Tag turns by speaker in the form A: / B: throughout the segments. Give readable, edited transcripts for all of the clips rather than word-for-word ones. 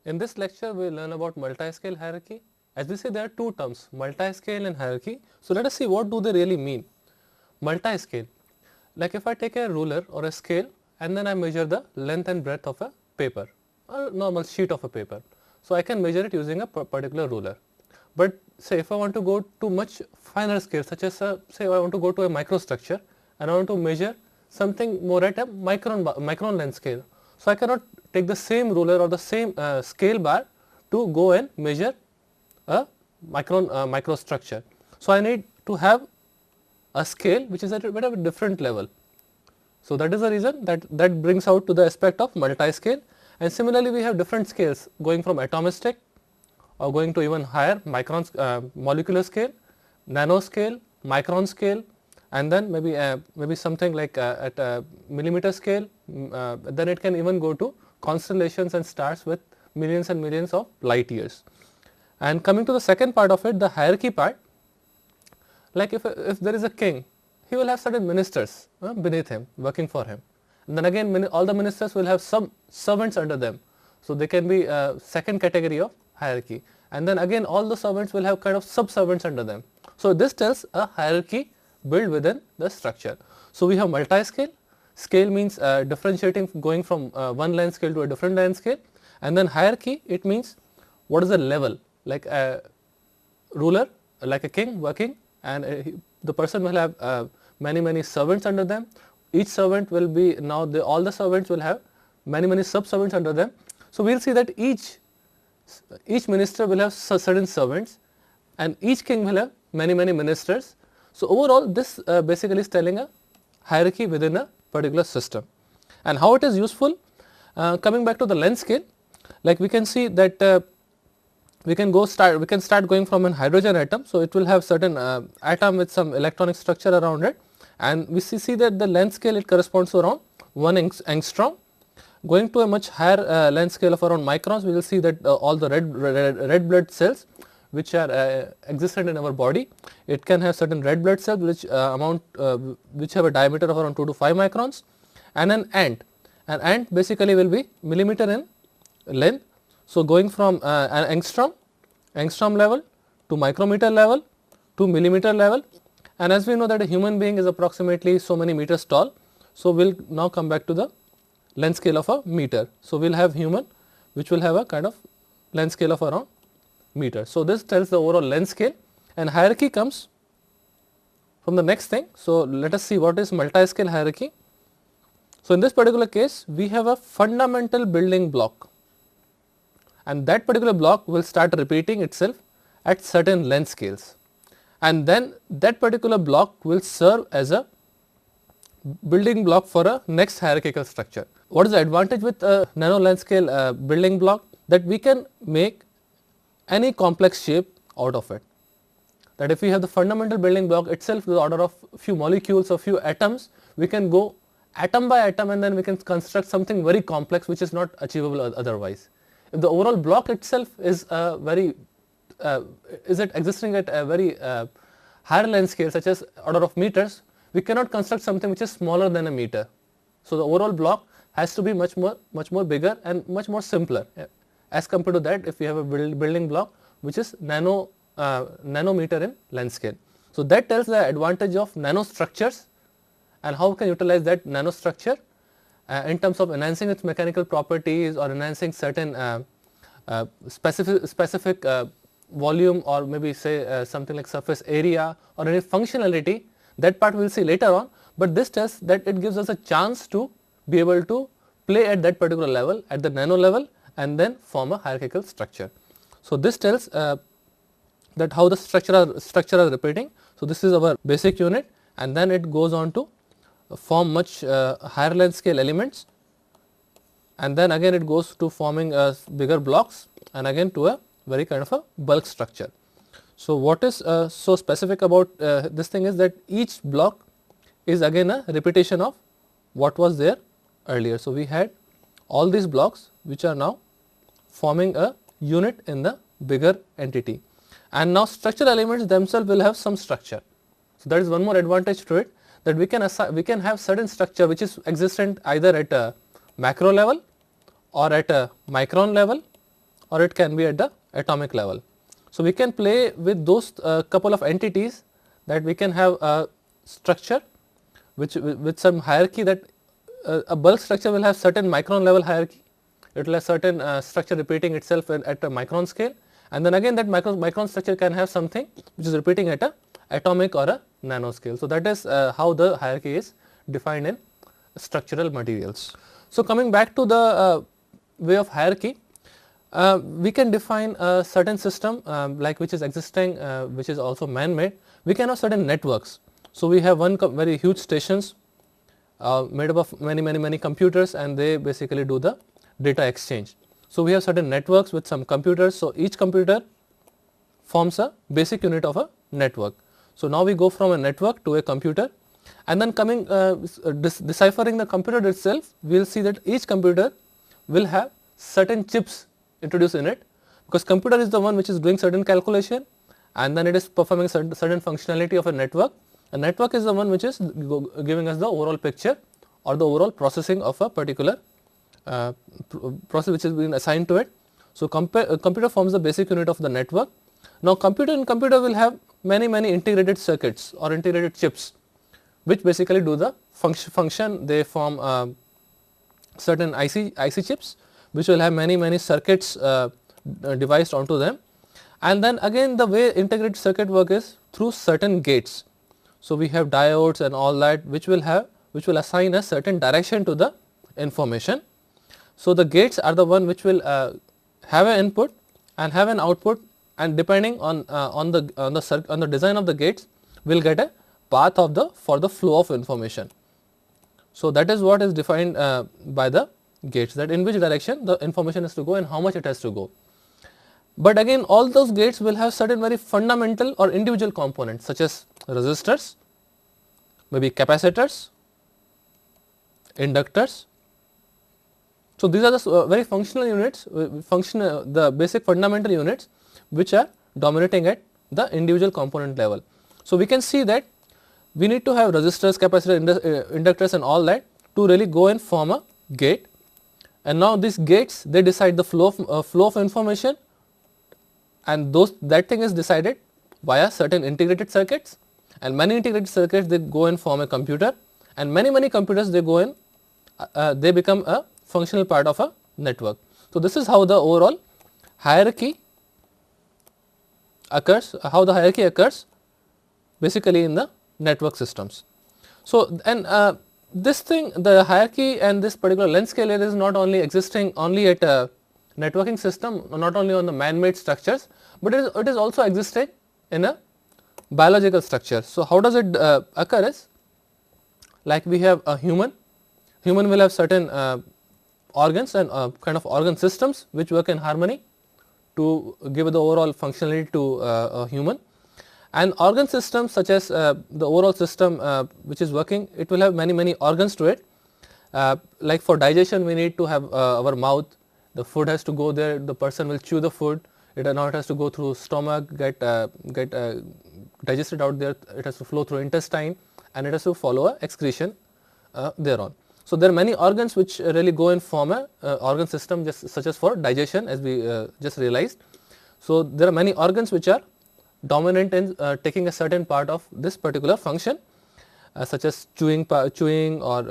A: In this lecture, we will learn about multi-scale hierarchy. As we say, there are two terms, multi-scale and hierarchy. So let us see what do they really mean. Multi-scale, like if I take a ruler or a scale and then I measure the length and breadth of a paper, a normal sheet of a paper. So I can measure it using a particular ruler. But say if I want to go to much finer scale, such as say I want to go to a microstructure and I want to measure something more at a micron length scale. So I cannot take the same ruler or the same scale bar to go and measure a microstructure. So I need to have a scale which is at a bit of a different level. So that is the reason that brings out to the aspect of multi-scale. And similarly, we have different scales going from atomistic or going to even higher molecular scale, nanoscale, micron scale, and then maybe something like at a millimeter scale. Then it can even go to constellations and stars with millions and millions of light years. And coming to the second part of it, the hierarchy part, like if there is a king, he will have certain ministers beneath him working for him, and then again all the ministers will have some servants under them. So they can be second category of hierarchy, and then again all the servants will have kind of sub servants under them. So this tells a hierarchy built within the structure. So we have multi-scale. Scale means differentiating, going from one length scale to a different length scale, and then hierarchy, it means what is the level, like a ruler, like a king working, and the person will have many servants under them. Each servant will be, now all the servants will have many sub servants under them. So we will see that each minister will have certain servants, and each king will have many ministers. So overall, this basically is telling a hierarchy within a particular system. And how it is useful, coming back to the length scale, like we can see that we can start going from an hydrogen atom. So it will have certain atom with some electronic structure around it, and we see that the length scale, it corresponds to around 1 angstrom. Going to a much higher length scale of around microns, we will see that all the red blood cells which are existent in our body, it can have certain red blood cells which which have a diameter of around 2 to 5 microns, and an ant basically will be millimeter in length. So going from an angstrom level to micrometer level to millimeter level, and as we know that a human being is approximately so many meters tall. So we will now come back to the length scale of a meter. So we will have human which will have a kind of length scale of around meter. So this tells the overall length scale, and hierarchy comes from the next thing. So let us see what is multi-scale hierarchy. So in this particular case, we have a fundamental building block, and that particular block will start repeating itself at certain length scales, and then that particular block will serve as a building block for a next hierarchical structure. What is the advantage with a nano length scale building block? That we can make any complex shape out of it. That if we have the fundamental building block itself with the order of few molecules or few atoms, we can go atom by atom and then we can construct something very complex which is not achievable otherwise. If the overall block itself is existing at a very higher length scale, such as order of meters, we cannot construct something which is smaller than a meter. So the overall block has to be much more bigger and much more simpler as compared to that if we have a building block which is nanometer in length scale. So that tells the advantage of nanostructures and how we can utilize that nanostructure in terms of enhancing its mechanical properties or enhancing certain specific volume, or maybe say something like surface area or any functionality. That part we will see later on, but this tells that it gives us a chance to be able to play at that particular level, at the nano level, and then form a hierarchical structure. So this tells that how the structure is repeating. So this is our basic unit, and then it goes on to form much higher length scale elements, and then again it goes to forming bigger blocks, and again to a very kind of a bulk structure. So what is so specific about this thing is that each block is again a repetition of what was there earlier. So we had all these blocks which are now forming a unit in the bigger entity, and now structural elements themselves will have some structure. So that is one more advantage to it, that we can have certain structure which is existent either at a macro level or at a micron level or it can be at the atomic level. So, we can play with those couple of entities, that we can have a structure which with some hierarchy, that a bulk structure will have certain micron level hierarchy, it will have certain structure repeating itself at a micron scale, and then again that micron structure can have something which is repeating at a atomic or a nano scale. So, that is how the hierarchy is defined in structural materials. So, coming back to the way of hierarchy, we can define a certain system like which is existing, which is also man made. We can have certain networks. So, we have one very huge stations made up of many computers, and they basically do the data exchange. So, we have certain networks with some computers. So, each computer forms a basic unit of a network. So, now we go from a network to a computer, and then coming deciphering the computer itself, we will see that each computer will have certain chips introduced in it, because computer is the one which is doing certain calculation, and then it is performing certain functionality of a network. A network is the one which is giving us the overall picture or the overall processing of a particular process which has been assigned to it. So, computer forms the basic unit of the network. Now, computer will have many integrated circuits or integrated chips, which basically do the function. They form certain IC chips, which will have many circuits devised onto them, and then again the way integrated circuit work is through certain gates. So, we have diodes and all that, which will assign a certain direction to the information. So, the gates are the one which will have an input and have an output, and depending on the design of the gates, will get a path for the flow of information. So, that is what is defined by the gates, that in which direction the information has to go and how much it has to go. But again, all those gates will have certain very fundamental or individual components, such as resistors, maybe capacitors, inductors. So, these are the very functional units, the basic fundamental units which are dominating at the individual component level. So, we can see that we need to have resistors, capacitors, inductors and all that to really go and form a gate, and now these gates, they decide the flow of information, and that thing is decided via certain integrated circuits, and many integrated circuits, they go and form a computer, and many computers, they go in, they become a functional part of a network. So, this is how the overall hierarchy occurs, basically in the network systems. So, and this thing, the hierarchy and this particular length scale is not only existing only at a networking system, not only on the man-made structures, but it is also existing in a biological structure. So, how does it occur is, like we have a human will have certain organs and kind of organ systems which work in harmony to give the overall functionality to a human, and organ systems such as the overall system which is working, it will have many organs to it. Like for digestion, we need to have our mouth, the food has to go there, the person will chew the food, it now it has to go through stomach, get digested out there, it has to flow through intestine, and it has to follow a excretion thereon. So, there are many organs which really go and form a organ system, just such as for digestion, as we just realized. So, there are many organs which are dominant in taking a certain part of this particular function, such as chewing or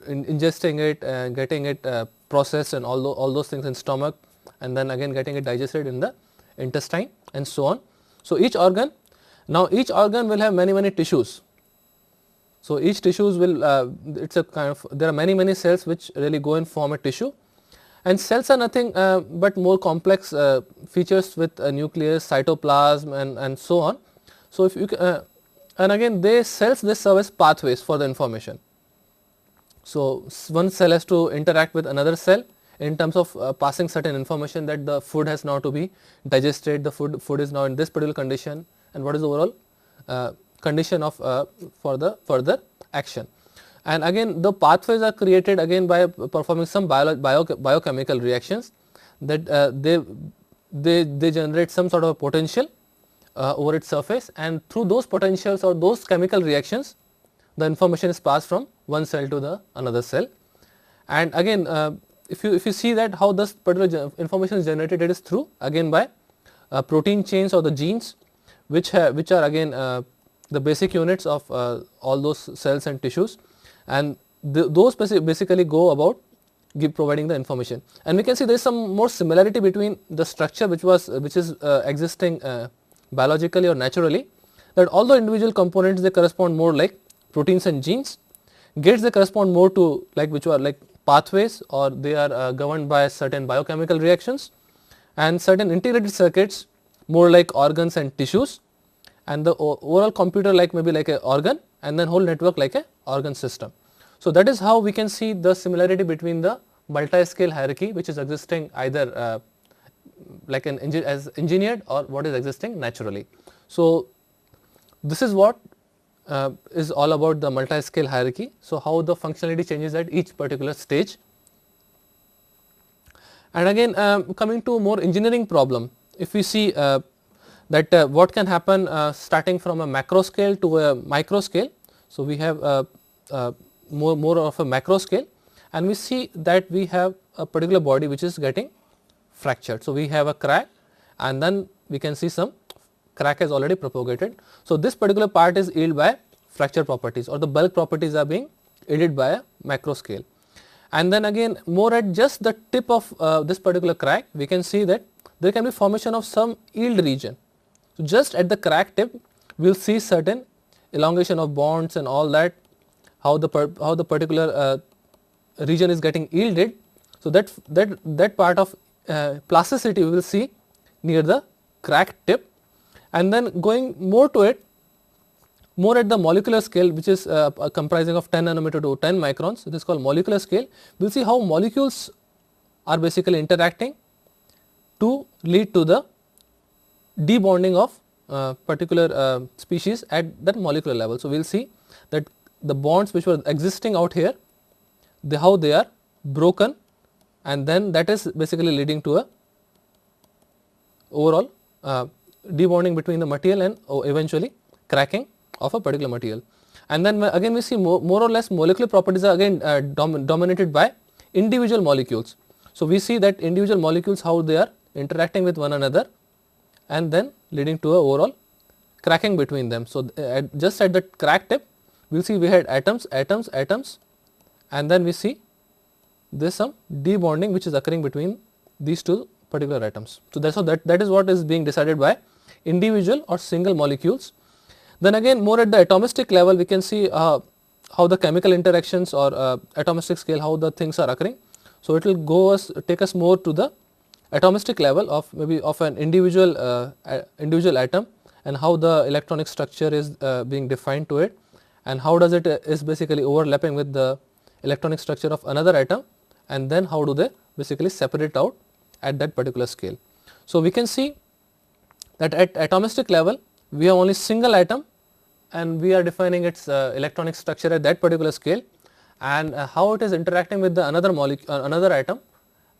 A: ingesting it, getting it processed and all those things in stomach, and then again getting it digested in the intestine and so on. So, each organ will have many tissues. So, each tissues will it's a kind of, there are many cells which really go and form a tissue, and cells are nothing but more complex features with a nucleus, cytoplasm and so on. So, if you and again cells serve as pathways for the information. So, one cell has to interact with another cell in terms of passing certain information, that the food has now to be digested, the food is now in this particular condition, and what is the overall condition of for the further action. And again the pathways are created again by performing some biochemical reactions, that they generate some sort of a potential over its surface, and through those potentials or those chemical reactions, the information is passed from one cell to the another cell. And again if you see that how this particular information is generated, it is through again by protein chains or the genes, which are again the basic units of all those cells and tissues, and those basically go about providing the information. And we can see there is some more similarity between the structure which is existing biologically or naturally, that all the individual components, they correspond more like proteins and genes. Gates, they correspond more to which are like pathways, or they are governed by certain biochemical reactions, and certain integrated circuits more like organs and tissues, and the overall computer maybe like a organ, and then whole network like a organ system. So that is how we can see the similarity between the multi-scale hierarchy which is existing either as engineered, or what is existing naturally. So this is what is all about the multi-scale hierarchy. So how the functionality changes at each particular stage. And again coming to more engineering problem, if we see that what can happen starting from a macro scale to a micro scale. So we have more of a macro scale, and we see that we have a particular body which is getting fractured. So we have a crack, and then we can see some crack has already propagated. So this particular part is yielded by fracture properties, or the bulk properties are being yielded by a macro scale. And then again more at just the tip of this particular crack, we can see that there can be formation of some yield region. So just at the crack tip we will see certain elongation of bonds and all that, how the particular region is getting yielded. So that part of plasticity we will see near the crack tip. And then going more to it, more at the molecular scale, which is comprising of 10 nanometer to 10 microns, this is called molecular scale. We will see how molecules are basically interacting to lead to the debonding of particular species at that molecular level. So we will see that the bonds which were existing out here, how they are broken, and then that is basically leading to a overall debonding between the material and eventually cracking of a particular material. And then again we see more or less molecular properties are again dominated by individual molecules. So we see that individual molecules, how they are interacting with one another, and then leading to a overall cracking between them. So just at the crack tip we will see we had atoms, and then we see there is some debonding which is occurring between these two particular atoms. So that is what is being decided by individual or single molecules. Then again more at the atomistic level we can see how the chemical interactions, or atomistic scale, how the things are occurring. So it will take us more to the atomistic level of maybe of an individual atom, and how the electronic structure is being defined to it, and how does it is basically overlapping with the electronic structure of another atom, and then how do they basically separate out at that particular scale. So we can see that at atomistic level we have only single atom, and we are defining its electronic structure at that particular scale, and how it is interacting with the another molecule, another atom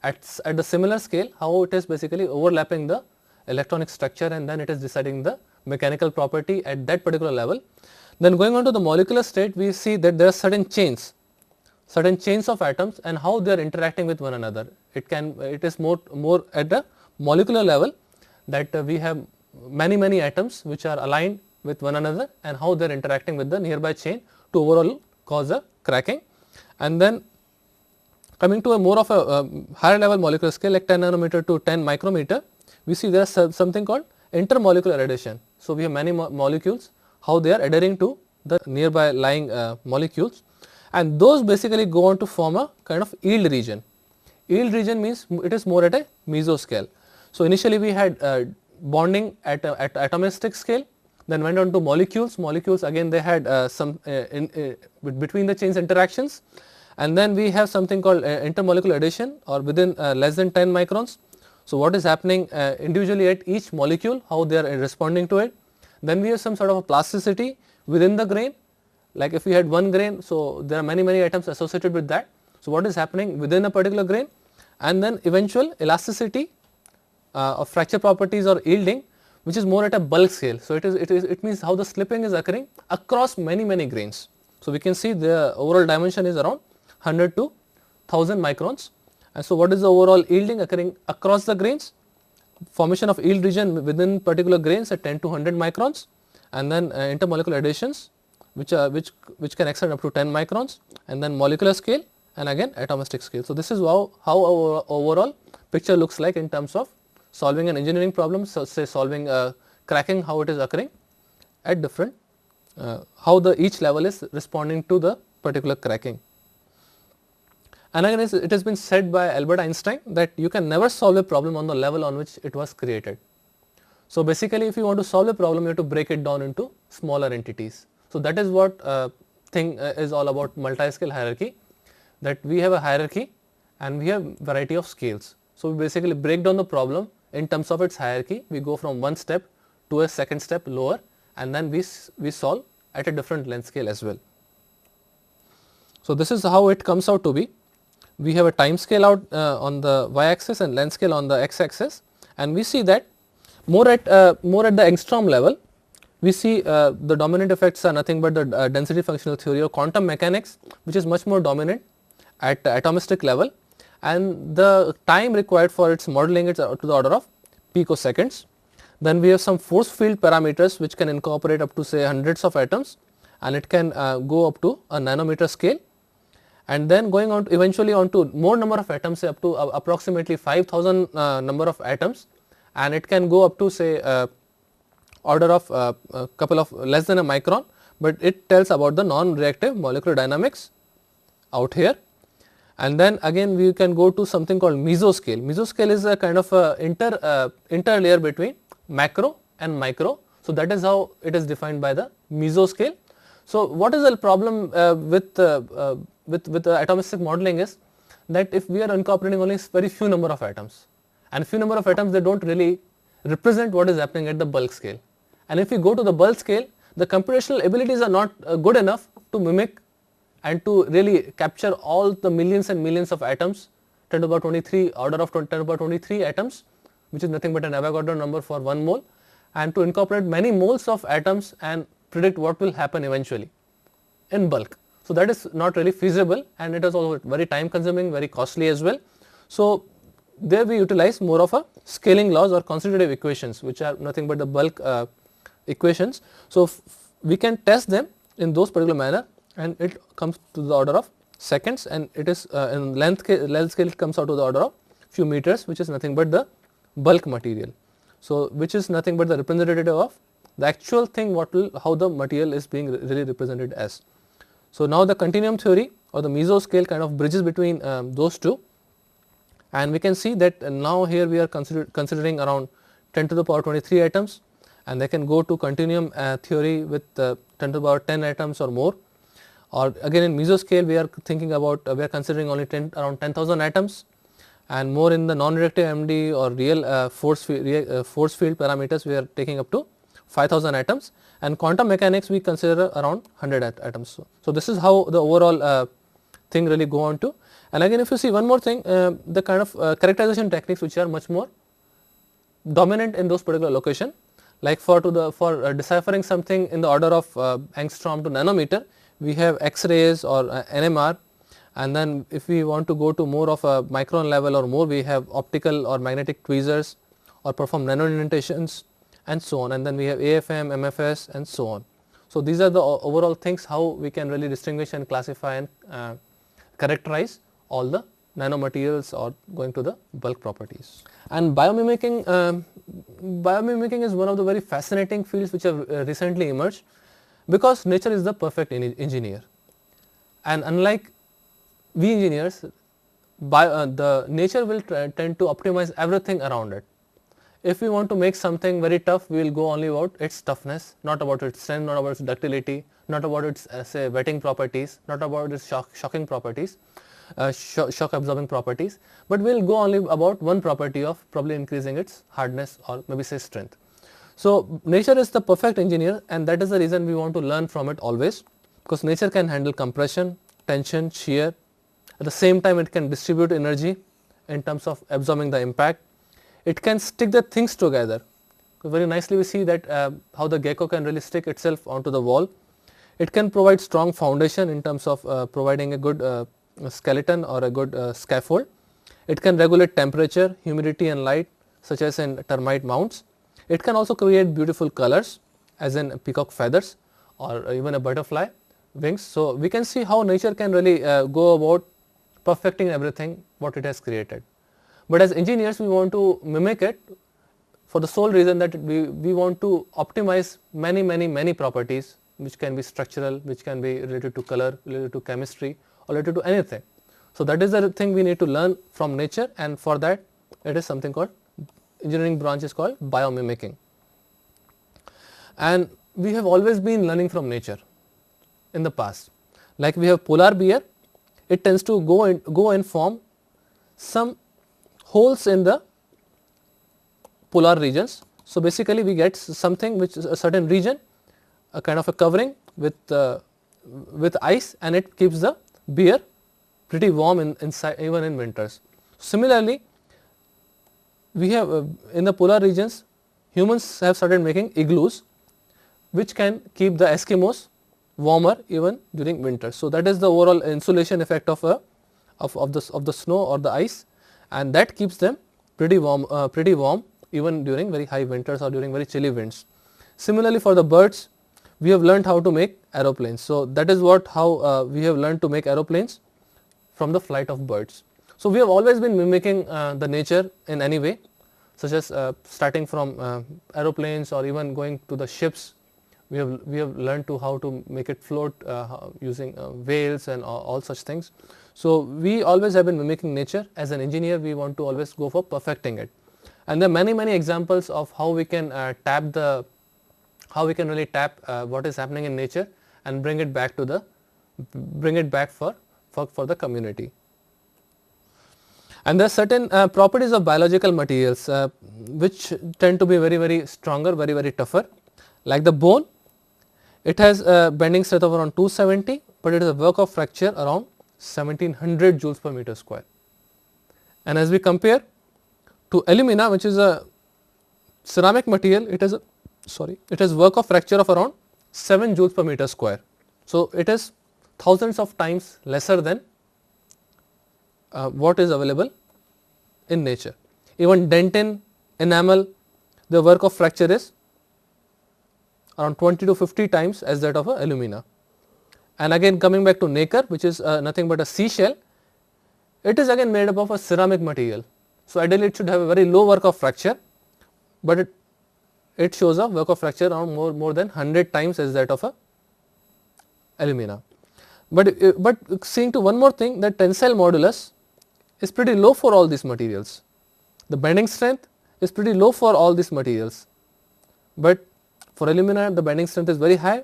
A: at the similar scale, how it is basically overlapping the electronic structure, and then it is deciding the mechanical property at that particular level. Then going on to the molecular state, we see that there are certain chains of atoms, and how they are interacting with one another. It is more at the molecular level, that we have many atoms which are aligned with one another, and how they are interacting with the nearby chain to overall cause a cracking. And then coming to a more of a higher level molecular scale, like 10 nanometer to 10 micrometer, we see there is something called intermolecular adhesion. So we have many molecules, how they are adhering to the nearby lying molecules, and those basically go on to form a kind of yield region. Yield region means it is more at a mesoscale. So initially we had bonding at atomistic scale, then went on to molecules. Molecules again they had some between the chains interactions, and then we have something called intermolecular adhesion, or within less than 10 microns. So what is happening individually at each molecule, how they are responding to it. Then we have some sort of a plasticity within the grain, like if we had one grain, so there are many atoms associated with that. So what is happening within a particular grain, and then eventual elasticity of fracture properties or yielding, which is more at a bulk scale. So it means how the slipping is occurring across many grains. So we can see the overall dimension is around 100 to 1000 microns, And so what is the overall yielding occurring across the grains? Formation of yield region within particular grains at 10 to 100 microns, and then intermolecular additions which can extend up to 10 microns, and then molecular scale, and again atomistic scale. So this is how our overall picture looks like in terms of solving an engineering problem, so say solving cracking, how it is occurring at different, how each level is responding to the particular cracking. And again it has been said by Albert Einstein that you can never solve a problem on the level on which it was created. So basically if you want to solve a problem, you have to break it down into smaller entities. So that is what thing is all about multi-scale hierarchy, that we have a hierarchy and we have variety of scales. So we basically break down the problem in terms of its hierarchy. We go from one step to a second step lower, and then we solve at a different length scale as well. So this is how it comes out to be. We have a time scale out on the y-axis and length scale on the x-axis, and we see that more at the angstrom level, we see the dominant effects are nothing but the density functional theory or quantum mechanics, which is much more dominant at atomistic level, and the time required for its modeling is to the order of picoseconds. Then we have some force field parameters which can incorporate up to say hundreds of atoms, and it can go up to a nanometer scale, and then going on to eventually on to more number of atoms, say up to approximately 5000 number of atoms, and it can go up to say order of a couple of less than a micron, but it tells about the non-reactive molecular dynamics out here. And then again we can go to something called mesoscale. Mesoscale is a kind of a interlayer between macro and micro. So that is how it is defined by the mesoscale. So what is the problem with the atomistic modeling is that if we are incorporating only very few number of atoms, and few number of atoms, they don't really represent what is happening at the bulk scale. And if we go to the bulk scale, the computational abilities are not good enough to mimic and to really capture all the millions and millions of atoms, 10 to the power 23 order of 10 to the power 23 atoms, which is nothing but an Avogadro number for 1 mole, and to incorporate many moles of atoms and predict what will happen eventually in bulk. So that is not really feasible, and it is also very time consuming, very costly as well. So there we utilize more of a scaling laws or constitutive equations, which are nothing but the bulk equations. So we can test them in those particular manner, and it comes to the order of seconds, and it is in length scale it comes out to the order of few meters, which is nothing but the bulk material. So which is nothing but the representative of the actual thing how the material is being really represented as. So now the continuum theory or the mesoscale kind of bridges between those two, and we can see that now here we are considering around 10 to the power 23 atoms, and they can go to continuum theory with 10 to the power 10 atoms or more, or again in mesoscale we are thinking about we are considering only around 10,000 atoms, and more in the non-reactive MD or real force field parameters we are taking up to 5000 atoms, and quantum mechanics we consider around 100 atoms. So this is how the overall thing really go on to. And again if you see one more thing, the kind of characterization techniques which are much more dominant in those particular location, like for deciphering something in the order of angstrom to nanometer, we have X-rays or NMR, and then if we want to go to more of a micron level or more, we have optical or magnetic tweezers or perform nano indentations and so on, and then we have AFM, MFS and so on. So these are the overall things how we can really distinguish and classify and characterize all the nanomaterials or going to the bulk properties. And biomimicking is one of the very fascinating fields which have recently emerged, because nature is the perfect engineer, and unlike we engineers, the nature will tend to optimize everything around it. If we want to make something very tough, we will go only about its toughness, not about its strength, not about its ductility, not about its say wetting properties, not about its shocking properties, shock absorbing properties, but we will go only about one property of probably increasing its hardness or maybe say strength. So nature is the perfect engineer, and that is the reason we want to learn from it always, because nature can handle compression, tension, shear. At the same time it can distribute energy in terms of absorbing the impact. It can stick the things together. Very nicely we see that how the gecko can really stick itself onto the wall. It can provide strong foundation in terms of providing a good skeleton or a good scaffold. It can regulate temperature, humidity and light such as in termite mounds. It can also create beautiful colors as in peacock feathers or even a butterfly wings. So, we can see how nature can really go about perfecting everything what it has created. But as engineers we want to mimic it for the sole reason that we want to optimize many properties which can be structural, which can be related to color, related to chemistry or related to anything. So, that is the thing we need to learn from nature, and for that it is something called engineering branch is called biomimicking. And we have always been learning from nature in the past. Like we have polar bear, it tends to go and form some holes in the polar regions. So, basically we get something which is a certain region, a kind of a covering with ice, and it keeps the bear pretty warm inside even in winters. Similarly, we have in the polar regions humans have started making igloos which can keep the Eskimos warmer even during winter. So, that is the overall insulation effect of the snow or the ice, and that keeps them pretty warm even during very high winters or during very chilly winds. Similarly, for the birds, we have learned how to make aeroplanes. So, that is how we have learned to make aeroplanes from the flight of birds. So, we have always been mimicking the nature in any way, such as starting from aeroplanes or even going to the ships. We have learned to how to make it float using whales and all such things. So, we always have been mimicking nature. As an engineer, we want to always go for perfecting it. And there are many examples of how we can really tap what is happening in nature and bring it back for the community. And there are certain properties of biological materials which tend to be very stronger, very tougher. Like the bone, it has a bending strength of around 270, but it is a work of fracture around 1700 joules per meter square. And as we compare to alumina, which is a ceramic material, it has work of fracture of around 7 joules per meter square. So, it is thousands of times lesser than what is available in nature. Even dentin, enamel, the work of fracture is around 20 to 50 times as that of alumina. And again coming back to nacre, which is nothing but a seashell, it is again made up of a ceramic material. So, ideally it should have a very low work of fracture, but it shows a work of fracture around more than 100 times as that of alumina. But seeing to one more thing, that tensile modulus is pretty low for all these materials. The bending strength is pretty low for all these materials, but for alumina the bending strength is very high,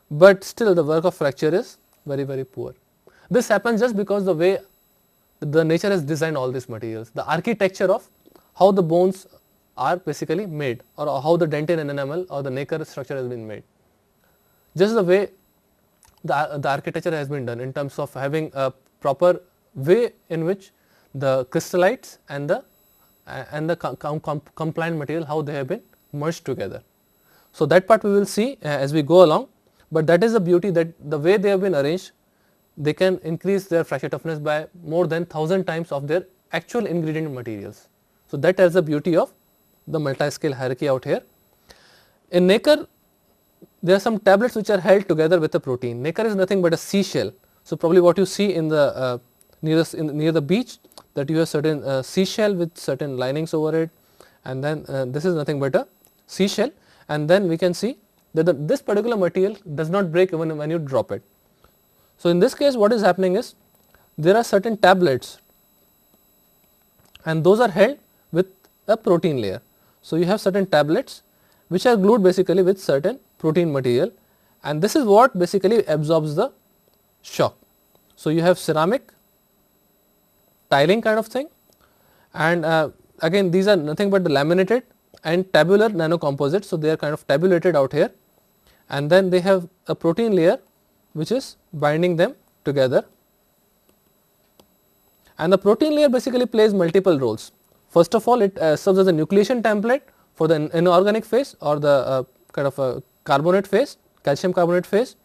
A: but still the work of fracture is very poor. This happens just because the way the nature has designed all these materials, the architecture of how the bones are basically made, or how the dentin and enamel or the nacre structure has been made. Just the way the architecture has been done in terms of having a proper way in which the crystallites and the compliant material, how they have been merged together. So, that part we will see as we go along, but that is the beauty, that the way they have been arranged, they can increase their fracture toughness by more than 1000 times of their actual ingredient materials. So, that is the beauty of the multi-scale hierarchy out here. In nacre, there are some tablets which are held together with a protein. Nacre is nothing but a seashell. So, probably what you see in the near the beach, that you have certain seashell with certain linings over it, and then this is nothing but a seashell, and then we can see that this particular material does not break even when you drop it. So, in this case what is happening is, there are certain tablets and those are held with a protein layer. So, you have certain tablets which are glued basically with certain protein material, and this is what basically absorbs the shock. So, you have ceramic tiling kind of thing, and again these are nothing but the laminated and tabular nanocomposites. So, they are kind of tabulated out here, and then they have a protein layer which is binding them together, and the protein layer basically plays multiple roles. First of all, it serves as a nucleation template for the inorganic phase or the kind of a carbonate phase, calcium carbonate phase.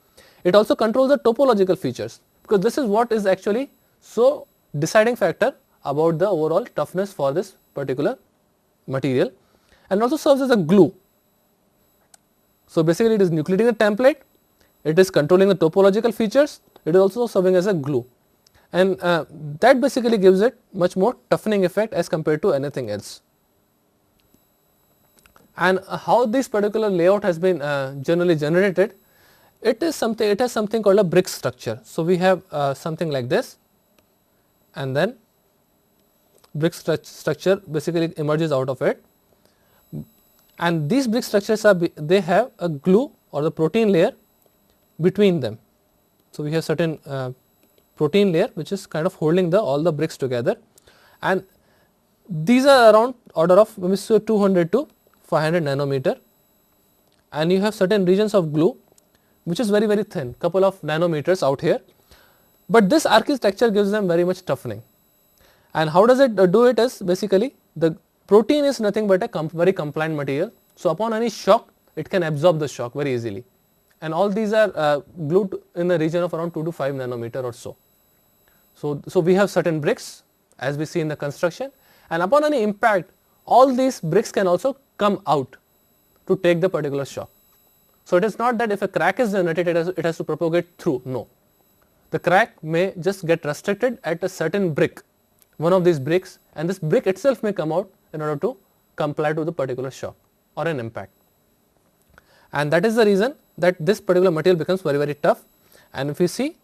A: It also controls the topological features, because this is what is actually so deciding factor about the overall toughness for this particular material, and also serves as a glue. So basically it is nucleating the template, it is controlling the topological features, it is also serving as a glue, and that basically gives it much more toughening effect as compared to anything else. And how this particular layout has been generally generated, it has something called a brick structure. So we have something like this, and then brick structure basically emerges out of it, and these brick structures they have a glue or the protein layer between them. So we have certain protein layer which is kind of holding all the bricks together, and these are around order of maybe 200 to 500 nanometer, and you have certain regions of glue which is very thin, couple of nanometers out here, but this architecture gives them very much toughening. And how does it do it is basically the protein is nothing but a very compliant material, so upon any shock it can absorb the shock very easily, and all these are glued in the region of around 2 to 5 nanometer or so. So we have certain bricks as we see in the construction, and upon any impact all these bricks can also come out to take the particular shock. So it is not that if a crack is generated it has to propagate through, no. The crack may just get restricted at a certain brick, one of these bricks, and this brick itself may come out in order to comply to the particular shock or an impact. And that is the reason that this particular material becomes very tough. And if you see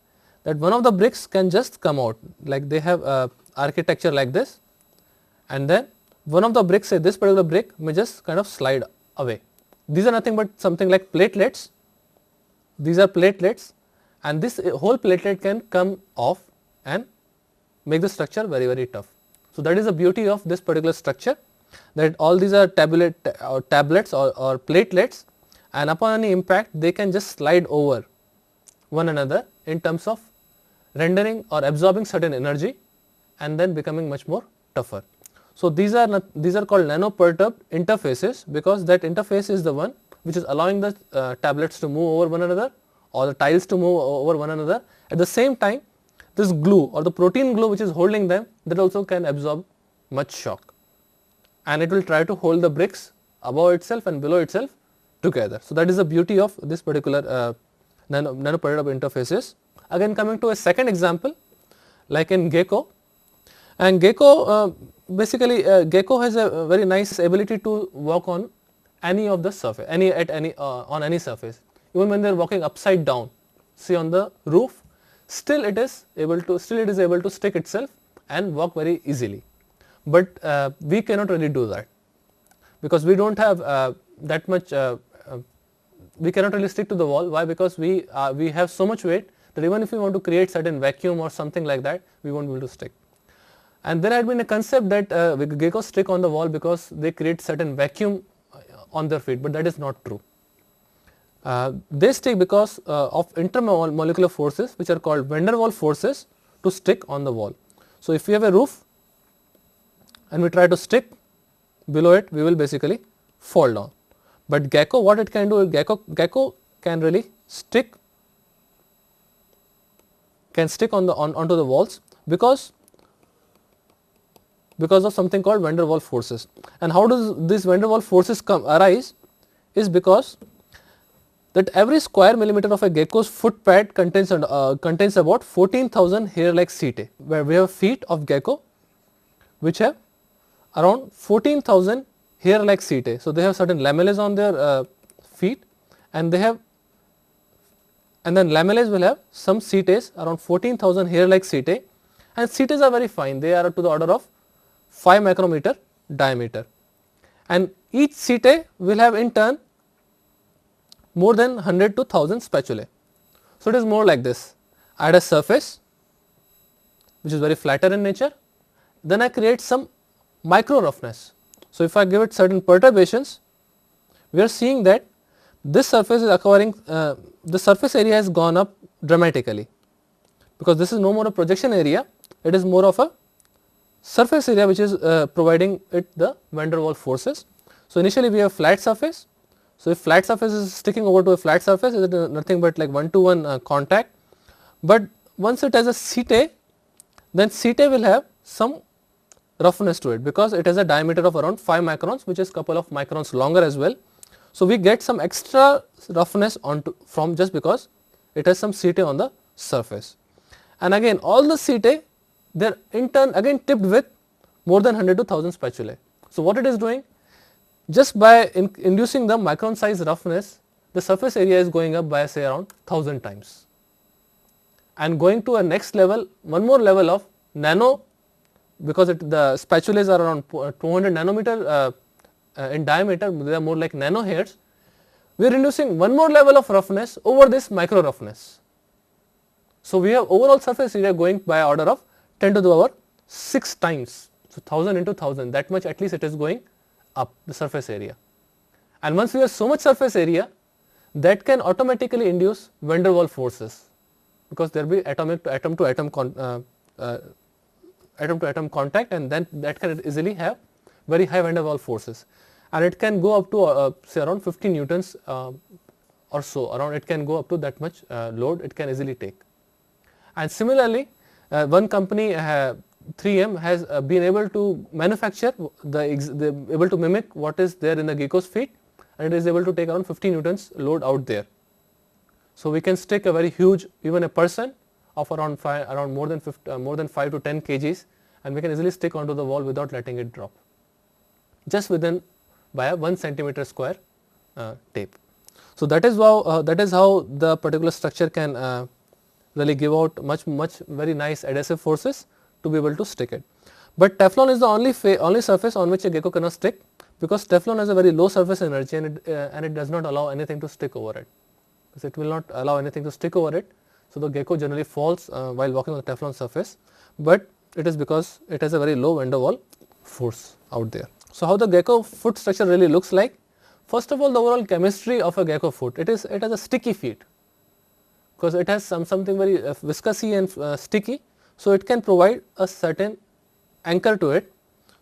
A: that one of the bricks can just come out, like they have architecture like this, and then one of the bricks, say this particular brick, may just kind of slide away. These are nothing but something like platelets. These are platelets, and this whole platelet can come off and make the structure very tough. So that is the beauty of this particular structure, that all these are tablets or platelets, and upon any impact they can just slide over one another in terms of rendering or absorbing certain energy and then becoming much more tougher. So these are called nanoperturbed interfaces, because that interface is the one which is allowing the tablets to move over one another or the tiles to move over one another. At the same time, this glue or the protein glue which is holding them, that also can absorb much shock, and it will try to hold the bricks above itself and below itself together. So that is the beauty of this particular nanoperturbed interfaces. Again, coming to a second example, like in gecko, and gecko basically gecko has a very nice ability to walk on any of the surface, on any surface, even when they are walking upside down, say on the roof, still it is able to stick itself and walk very easily. But we cannot really do that, because we don't have that much, we cannot really stick to the wall. Why? Because we have so much weight that even if we want to create certain vacuum or something like that, we won't be able to stick. And there had been a concept that geckos stick on the wall because they create certain vacuum on their feet, but that is not true. They stick because of intermolecular forces which are called van der Waals forces to stick on the wall. So if we have a roof and we try to stick below it, we will basically fall down. But gecko, what it can do, gecko can really stick onto the walls because of something called van der Waals forces. And how does these van der Waals forces arise is because that every square millimeter of a gecko's foot pad contains about 14,000 hair-like setae, where we have feet of gecko which have around 14,000 hair-like setae. So they have certain lamellas on their feet, and then lamellas will have some setae, around 14,000 hair-like setae, and setae are very fine. They are to the order of 5 micrometer diameter, and each setae will have in turn more than 100 to 1000 spatulae. So it is more like this. I had a surface which is very flatter in nature, then I create some micro roughness. So if I give it certain perturbations, we are seeing that this surface is acquiring, the surface area has gone up dramatically, because this is no more a projection area, it is more of a surface area which is providing it the van der Waals forces. So initially we have flat surface. So if flat surface is sticking over to a flat surface, it is nothing but like one-to-one contact. But once it has a setae, then setae will have some roughness to it because it has a diameter of around 5 microns, which is couple of microns longer as well. So we get some extra roughness from just because it has some setae on the surface. And again all the setae, they are in turn again tipped with more than 100 to 1000 spatulae. So what it is doing, just by inducing the micron size roughness, the surface area is going up by say around 1000 times, and going to a next level, one more level of nano, because the spatulas are around 200 nanometer in diameter, they are more like nano hairs. We are inducing one more level of roughness over this micro roughness. So we have overall surface area going by order of 10 to the power 6 times. So 1000 into 1000, that much at least it is going up, the surface area. And once we have so much surface area, that can automatically induce van der Waals forces, because there will be atom to atom contact, and then that can easily have very high van der Waals forces, and it can go up to say around 50 newtons or so, around it can go up to that much load it can easily take. And similarly, one company 3M has been able to manufacture able to mimic what is there in the gecko's feet, and it is able to take around 50 newtons load out there. So we can stick a very huge, even a person of around more than 5 to 10 kgs, and we can easily stick onto the wall without letting it drop, just within by a 1 centimeter square tape. So that is how the particular structure can really give out much very nice adhesive forces to be able to stick it. But Teflon is the only surface on which a gecko cannot stick, because Teflon has a very low surface energy, and it does not allow anything to stick over it, because it will not allow anything to stick over it. So the gecko generally falls while walking on the Teflon surface, but it is because it has a very low van der Waals force out there. So how the gecko foot structure really looks like? First of all, the overall chemistry of a gecko foot, it has a sticky feet, because it has something very viscousy and sticky, so it can provide a certain anchor to it.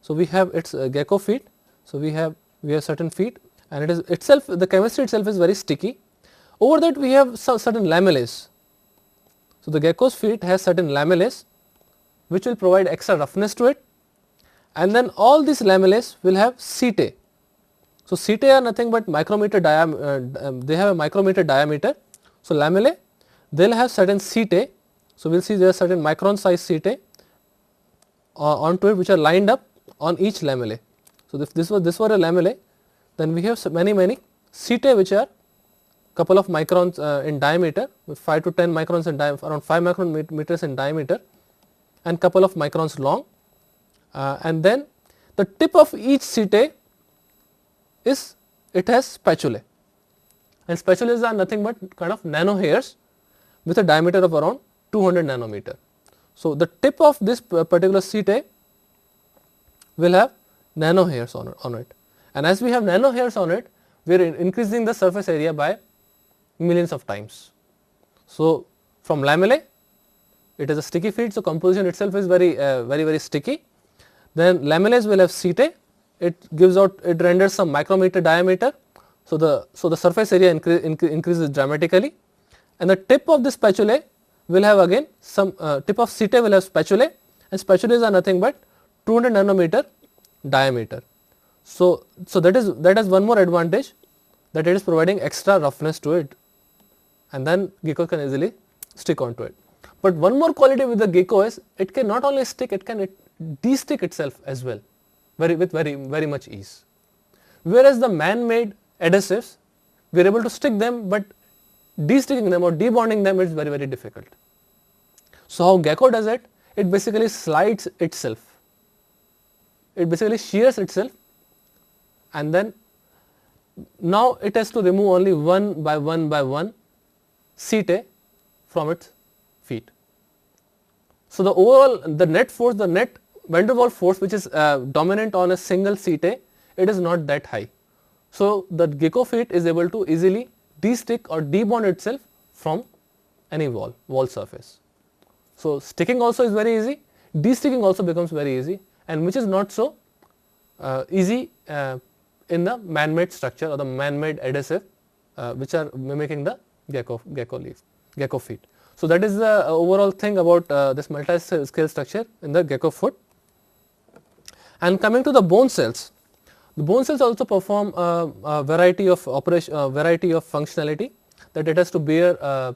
A: So we have its gecko feet, so we have certain feet, and it is itself, the chemistry itself is very sticky. Over that we have certain lamellae. So the gecko's feet has certain lamellae which will provide extra roughness to it, and then all these lamellae will have setae. So setae are nothing but micrometer they have a micrometer diameter. So lamellae, they will have certain setae. So we will see there are certain micron size setae onto it, which are lined up on each lamellae. So if this were a lamellae, then we have many setae which are couple of microns in diameter, with 5 to 10 microns in diameter, around 5 micrometers in diameter, and couple of microns long, and then the tip of each setae has spatulae, and spatulas are nothing but kind of nano hairs with a diameter of around 200 nanometer. So the tip of this particular setae will have nano hairs on it, and as we have nano hairs on it, we are increasing the surface area by millions of times. So from lamellae, it is a sticky feed, so composition itself is very sticky. Then lamellae will have setae, it renders some micrometer diameter, so the surface area increases dramatically, and the tip of the spatulae will have again some tip of setae will have spatulae, and spatulas are nothing but 200 nanometer diameter. So that is one more advantage, that it is providing extra roughness to it, and then gecko can easily stick onto it. But one more quality with the gecko is it can not only stick, it can de-stick itself as well, with very much ease. Whereas the man-made adhesives, we are able to stick them, but de-sticking them or debonding them is very difficult. So how gecko does it? It basically slides itself. It basically shears itself, and then now it has to remove only one by one setae from its feet. So the net van der Waals force which is dominant on a single setae, it is not that high. So the gecko feet is able to easily de-stick or debond itself from any wall surface. So sticking also is very easy, de-sticking also becomes very easy, and which is not so easy in the man-made structure or the man-made adhesive which are mimicking the gecko feet. So that is the overall thing about this multi-scale structure in the gecko foot. And coming to the bone cells, the bone cells also perform a variety of variety of functionality, that it has to bear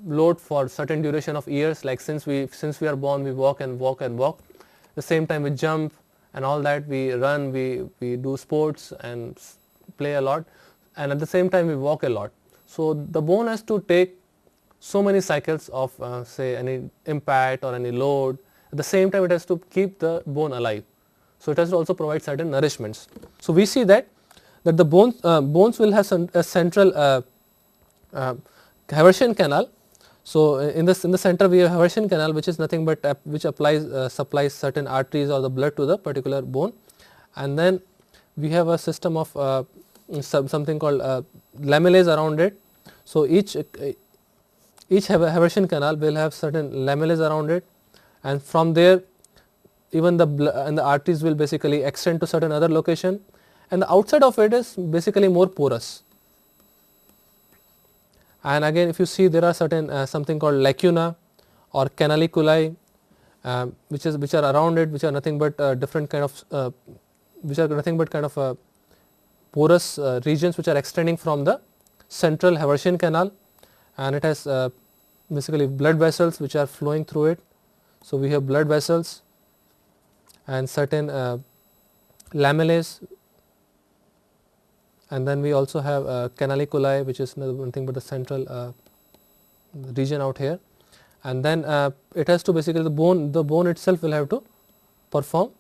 A: load for certain duration of years, like since we are born we walk and walk and walk. At the same time we jump and all that, we run, we do sports and play a lot, and at the same time we walk a lot. So the bone has to take so many cycles of say any impact or any load. At the same time it has to keep the bone alive. So it has to also provide certain nourishments. So we see that the bones will have a central Haversian canal. So in the center we have Haversian canal, which is nothing but which supplies certain arteries or the blood to the particular bone, and then we have a system of something called lamellae around it. So each Haversian canal will have certain lamellae around it, and from there even the arteries will basically extend to certain other location, and the outside of it is basically more porous. And again, if you see, there are certain something called lacuna or canaliculi which are around it, which are nothing but different kind of porous regions which are extending from the central Haversian canal, and it has basically blood vessels which are flowing through it. So we have blood vessels and certain lamellae, and then we also have canaliculi, which is nothing but the central region out here, and then it has to basically the bone itself will have to perform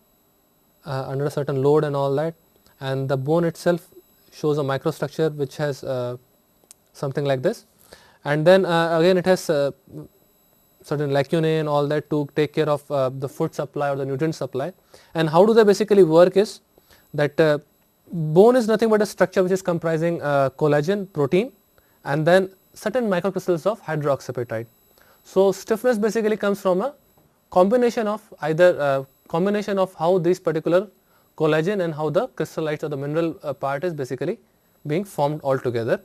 A: under a certain load and all that, and the bone itself shows a microstructure which has something like this, and then again it has certain lacunae and all that to take care of the food supply or the nutrient supply. And how do they basically work is that bone is nothing but a structure which is comprising collagen, protein, and then certain microcrystals of hydroxyapatite. So stiffness basically comes from a combination of either combination of how this particular collagen and how the crystallites or the mineral part is basically being formed all together.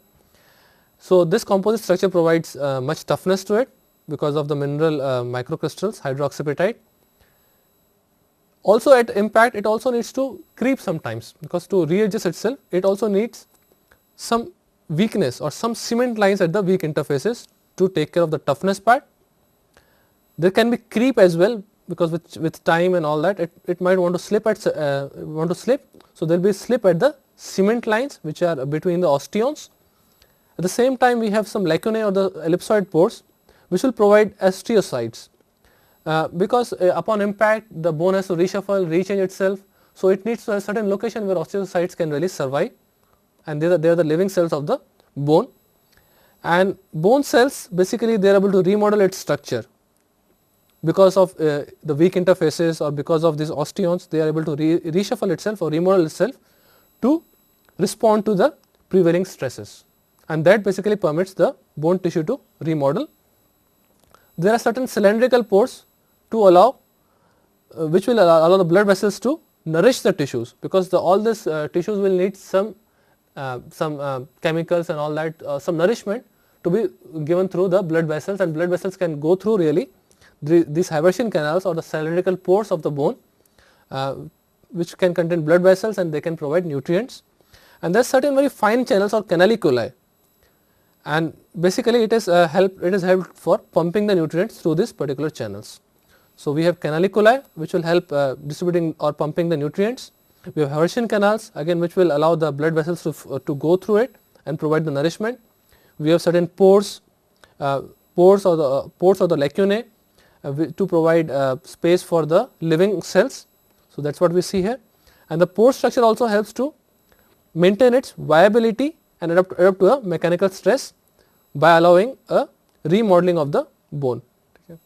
A: So this composite structure provides much toughness to it because of the mineral microcrystals, hydroxyapatite. Also at impact it also needs to creep sometimes, because to readjust itself it also needs some weakness or some cement lines at the weak interfaces to take care of the toughness part. There can be creep as well, because with time and all that it might want to slip so there will be slip at the cement lines which are between the osteons. At the same time we have some lacunae or the ellipsoid pores which will provide osteocytes. Because upon impact the bone has to reshuffle, rechange itself, so it needs a certain location where osteocytes can really survive, and they are the living cells of the bone. And bone cells basically they are able to remodel its structure because of the weak interfaces or because of these osteons. They are able to reshuffle itself or remodel itself to respond to the prevailing stresses, and that basically permits the bone tissue to remodel. There are certain cylindrical pores to allow which will allow the blood vessels to nourish the tissues, because all these tissues will need some chemicals and all that, some nourishment to be given through the blood vessels, and blood vessels can go through really these Haversian canals or the cylindrical pores of the bone which can contain blood vessels, and they can provide nutrients. And there are certain very fine channels or canaliculi, and basically it is helped for pumping the nutrients through these particular channels. So we have canaliculi which will help distributing or pumping the nutrients. We have Haversian canals again which will allow the blood vessels to go through it and provide the nourishment. We have certain pores or the lacunae to provide space for the living cells. So that is what we see here, and the pore structure also helps to maintain its viability and adapt to a mechanical stress by allowing a remodeling of the bone. Okay.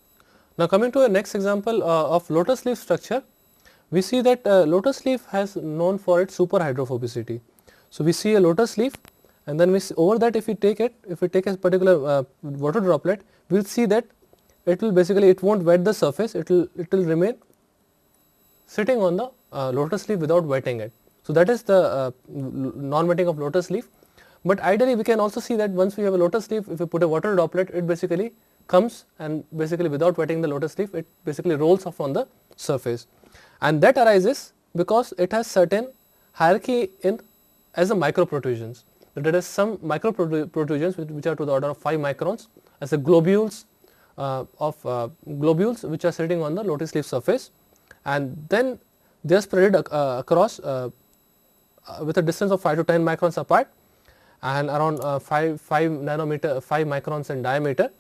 A: Now coming to the next example of lotus leaf structure, we see that lotus leaf has known for its superhydrophobicity. So we see a lotus leaf, and then we see over that if we take a particular water droplet, we will see that it will basically, it won't wet the surface, it will remain sitting on the lotus leaf without wetting it. So that is the non-wetting of lotus leaf. But ideally we can also see that once we have a lotus leaf, if we put a water droplet, it basically comes and basically without wetting the lotus leaf, it basically rolls off on the surface, and that arises because it has certain hierarchy in as a microprotrusions. There is some microprotrusions which are to the order of 5 microns as a globules globules which are sitting on the lotus leaf surface, and then they are spread across with a distance of 5 to 10 microns apart, and around 5 microns in diameter,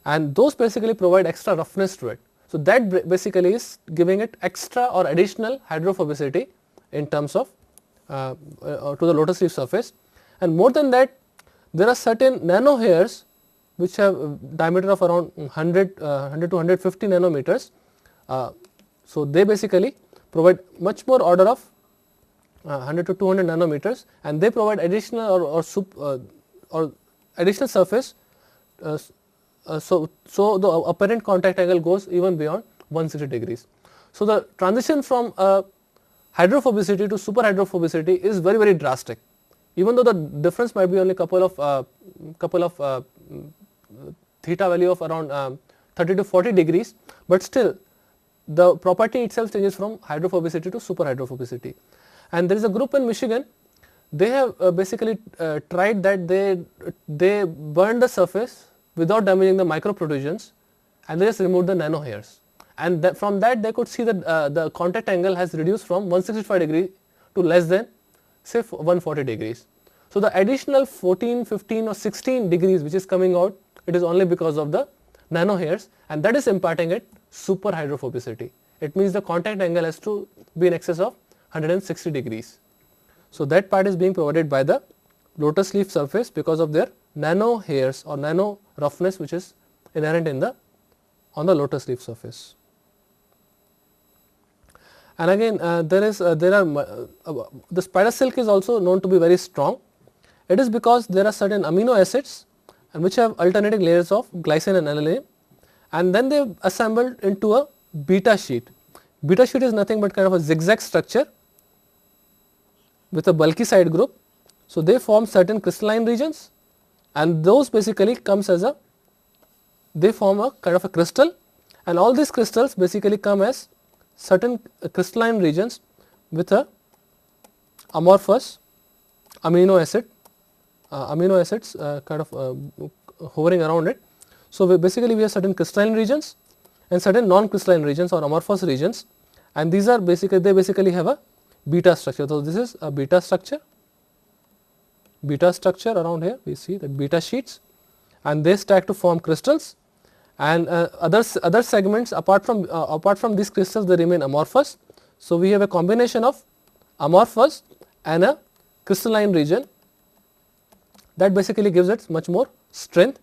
A: and those basically provide extra roughness to it. So that basically is giving it extra or additional hydrophobicity in terms of to the lotus leaf surface. And more than that, there are certain nano hairs which have a diameter of around 100 to 150 nanometers. So they basically provide much more order of 100 to 200 nanometers, and they provide additional or additional surface. So the apparent contact angle goes even beyond 160 degrees. So the transition from hydrophobicity to super hydrophobicity is very, very drastic. Even though the difference might be only couple of theta value of around 30 to 40 degrees, but still the property itself changes from hydrophobicity to super hydrophobicity. And there is a group in Michigan, they have basically tried that they burn the surface without damaging the microprotrusions, and they just removed the nano hairs, and from that they could see that the contact angle has reduced from 165 degree to less than say 140 degrees. So the additional 14, 15 or 16 degrees which is coming out, it is only because of the nano hairs, and that is imparting it super hydrophobicity. It means the contact angle has to be in excess of 160 degrees. So that part is being provided by the lotus leaf surface because of their nano hairs or nano roughness which is inherent in on the lotus leaf surface. And again the spider silk is also known to be very strong. It is because there are certain amino acids and which have alternating layers of glycine and alanine, and then they have assembled into a beta sheet. Beta sheet is nothing but kind of a zigzag structure with a bulky side group. So they form certain crystalline regions, and those basically comes as they form a kind of a crystal, and all these crystals basically come as certain crystalline regions with a amorphous amino acids kind of hovering around it. So we have certain crystalline regions and certain non-crystalline regions or amorphous regions, and these are basically have a beta structure. So this is a beta structure around here. We see that beta sheets, and they stack to form crystals, and other segments apart from these crystals, they remain amorphous. So we have a combination of amorphous and a crystalline region that basically gives it much more strength,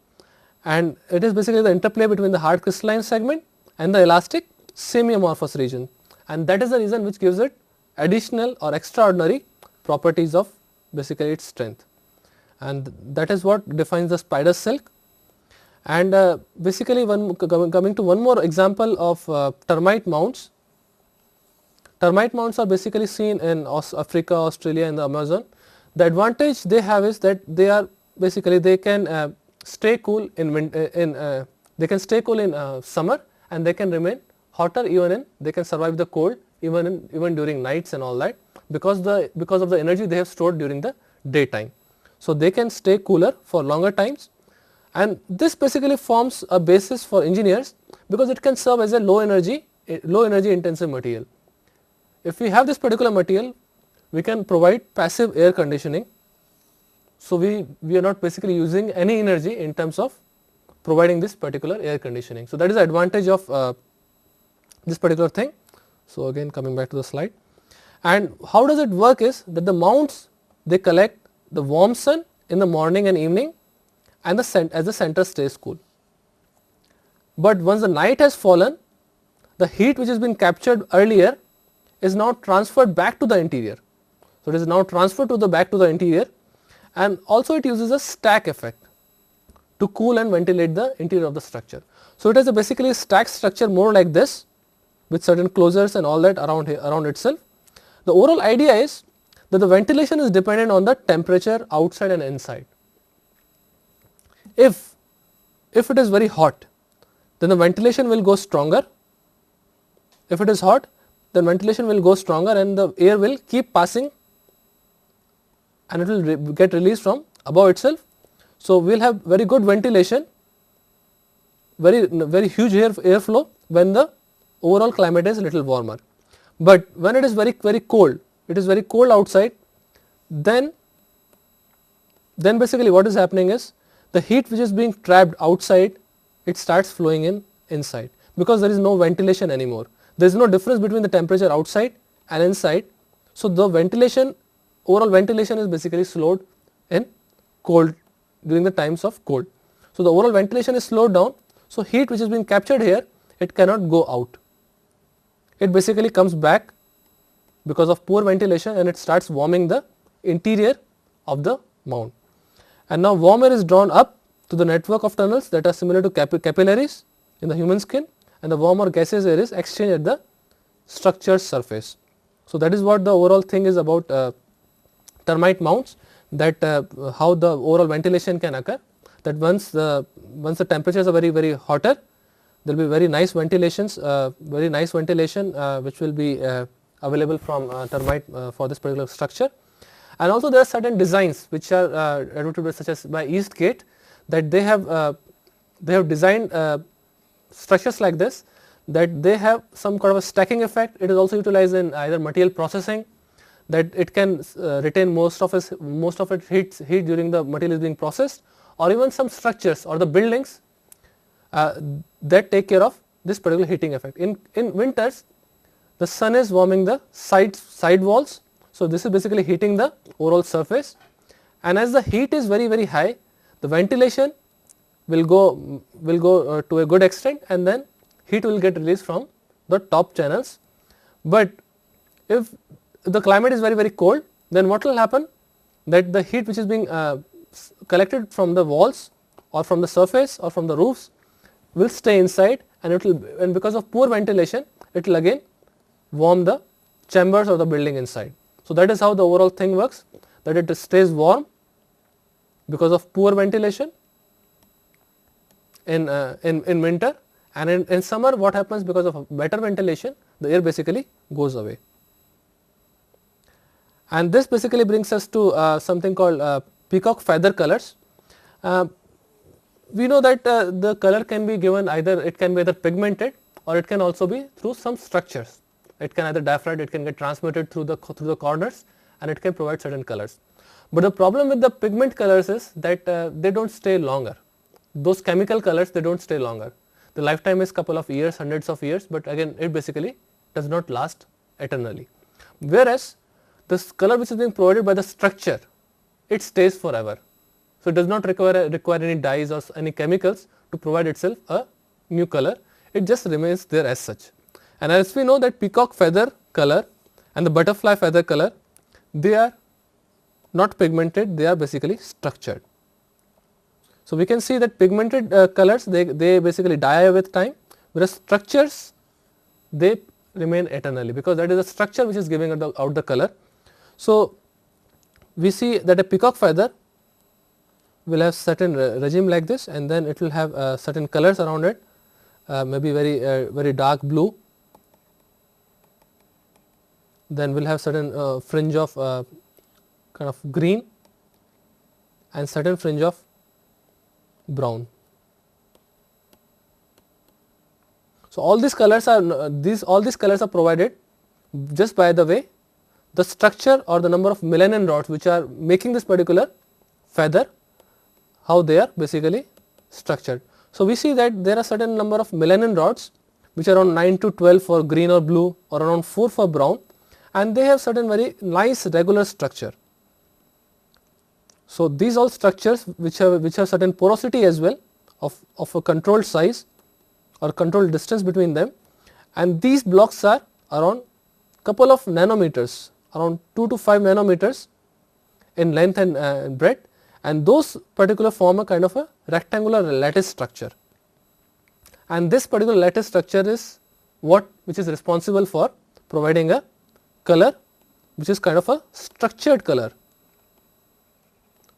A: and it is basically the interplay between the hard crystalline segment and the elastic semi amorphous region, and that is the reason which gives it additional or extraordinary properties of basically its strength, and that is what defines the spider silk. And basically coming to one more example of termite mounds. Termite mounds are basically seen in Africa, Australia and the Amazon. The advantage they have is that they are basically they can stay cool in summer, and they can remain hotter they can survive the cold even during nights and all that, because of the energy they have stored during the daytime. So they can stay cooler for longer times, and this basically forms a basis for engineers because it can serve as a low energy intensive material. If we have this particular material, we can provide passive air conditioning. So we are not basically using any energy in terms of providing this particular air conditioning. So that is the advantage of this particular thing. So again coming back to the slide, and how does it work is that the mounds, they collect the warm sun in the morning and evening, and as the center stays cool. But once the night has fallen, the heat which has been captured earlier is now transferred back to the interior. So it is now transferred back to the interior, and also it uses a stack effect to cool and ventilate the interior of the structure. So it has basically a stack structure more like this, with certain closures and all that around itself. The overall idea is that the ventilation is dependent on the temperature outside and inside. If it is very hot, then the ventilation will go stronger. If it is hot, then ventilation will go stronger and the air will keep passing and it will get released from above itself. So, we will have very good ventilation, very huge airflow when the overall climate is little warmer. But when it is very cold, it is very cold outside, then basically what is happening is the heat which is being trapped outside, it starts flowing inside, because there is no ventilation anymore. There is no difference between the temperature outside and inside. So, the ventilation, overall ventilation is basically slowed in cold during the times of cold. So, the overall ventilation is slowed down. So, heat which is being captured here, it cannot go out. It basically comes back because of poor ventilation and it starts warming the interior of the mount. And now warm air is drawn up to the network of tunnels that are similar to capillaries in the human skin, and the warm or gaseous air is exchanged at the structure's surface. So, that is what the overall thing is about termite mounts, that how the overall ventilation can occur, that once the temperatures are very hotter, there will be very nice ventilation which will be available from termite for this particular structure. And also there are certain designs which are adopted such as by Eastgate, that they have designed structures like this, that they have some kind of a stacking effect. It is also utilized in either material processing, that it can retain most of its heat during the material is being processed, or even some structures or the buildings that take care of this particular heating effect. In winters, the sun is warming the side walls. So, this is basically heating the overall surface, and as the heat is very high, the ventilation will go to a good extent, and then heat will get released from the top channels. But if the climate is very cold, then what will happen, that the heat which is being collected from the walls or from the surface or from the roofs will stay inside, and it will, and because of poor ventilation, it will again warm the chambers of the building inside. So, that is how the overall thing works, that it stays warm because of poor ventilation in winter, and in summer what happens, because of better ventilation, the air basically goes away. And this basically brings us to something called peacock feather colors. We know that the color can be given either, it can be either pigmented or it can also be through some structures. It can either diffract, it can get transmitted through the corners, and it can provide certain colors. But the problem with the pigment colors is that they do not stay longer. Those chemical colors, they do not stay longer. The lifetime is couple of years, hundreds of years, but again it basically does not last eternally. Whereas this color which is being provided by the structure, it stays forever. So, it does not require any dyes or any chemicals to provide itself a new color, it just remains there as such. And as we know that peacock feather color and the butterfly feather color, they are not pigmented, they are basically structured. So, we can see that pigmented colors, they basically die with time, whereas structures, they remain eternally, because that is a structure which is giving out the color. So, we see that a peacock feather will have certain regime like this, and then it will have certain colors around it, maybe very dark blue, then we will have certain fringe of kind of green and certain fringe of brown. So, all these colors are provided just by the way the structure or the number of melanin rods which are making this particular feather, how they are basically structured. So, we see that there are certain number of melanin rods which are around 9 to 12 for green or blue, or around 4 for brown, and they have certain very nice regular structure. So, these all structures which have certain porosity as well of a controlled size or controlled distance between them, and these blocks are around couple of nanometers, around 2 to 5 nanometers in length and breadth, and those particular form a kind of a rectangular lattice structure, and this particular lattice structure is which is responsible for providing a color which is kind of a structured color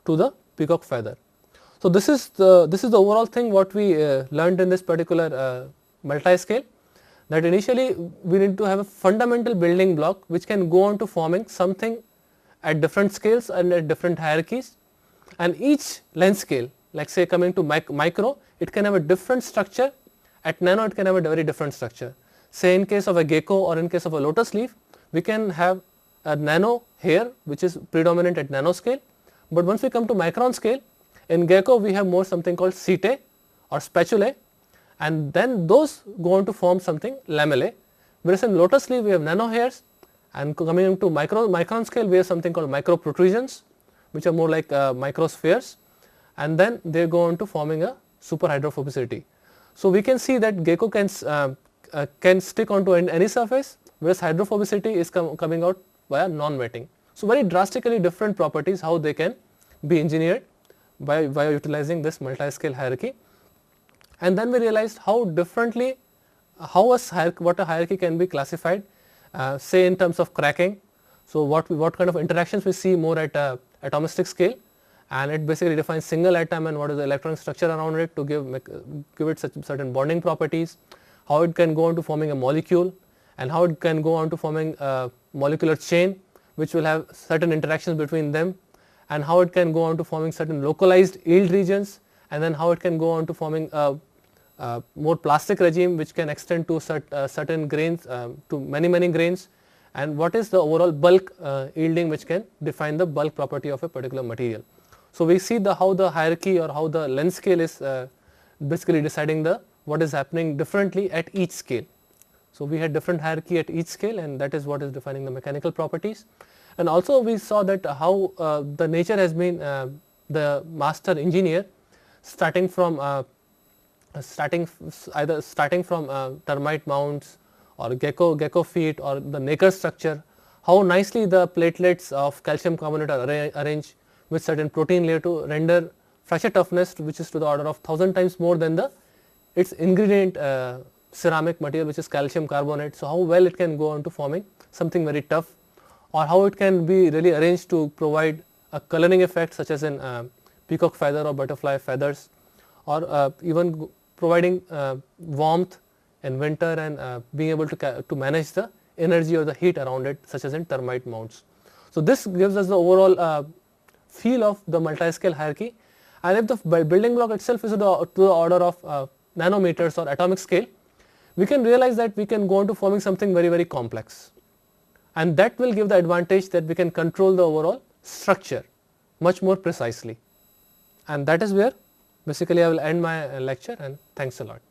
A: to the peacock feather. So, this is the overall thing what we learned in this particular multi-scale, that initially we need to have a fundamental building block which can go on to forming something at different scales and at different hierarchies, and each length scale, like say coming to micro, it can have a different structure. At nano it can have a very different structure. Say in case of a gecko or in case of a lotus leaf, we can have a nano hair which is predominant at nanoscale, but once we come to micron scale, in gecko we have more something called setae or spatulae, and then those go on to form something lamellae, whereas in lotus leaf we have nano hairs, and coming to micron scale we have something called micro protrusions which are more like microspheres, and then they go on to forming a super hydrophobicity. So we can see that gecko can stick onto any surface, whereas hydrophobicity is coming out via non-wetting. So very drastically different properties how they can be engineered by utilizing this multi-scale hierarchy. And then we realized how differently, what a hierarchy can be classified, say in terms of cracking. So what kind of interactions we see more at atomistic scale, and it basically defines single atom and what is the electronic structure around it to give it certain bonding properties, how it can go on to forming a molecule, and how it can go on to forming a molecular chain which will have certain interactions between them, and how it can go on to forming certain localized yield regions, and then how it can go on to forming a more plastic regime which can extend to certain grains, to many grains, and what is the overall bulk yielding which can define the bulk property of a particular material. So we see how the hierarchy or how the length scale is basically deciding what is happening differently at each scale. So we had different hierarchy at each scale, and that is what is defining the mechanical properties. And also we saw that how the nature has been the master engineer starting from termite mounts or gecko feet or the nacre structure, how nicely the platelets of calcium carbonate are arranged with certain protein layer to render fracture toughness which is to the order of 1000 times more than its ingredient ceramic material which is calcium carbonate. So how well it can go on to forming something very tough, or how it can be really arranged to provide a coloring effect such as in peacock feather or butterfly feathers, or even providing warmth in winter and being able to manage the energy or the heat around it such as in termite mounts. So this gives us the overall feel of the multi-scale hierarchy, and if the building block itself is to the order of nanometers or atomic scale, we can realize that we can go on to forming something very complex, and that will give the advantage that we can control the overall structure much more precisely. And that is where basically I will end my lecture, and thanks a lot.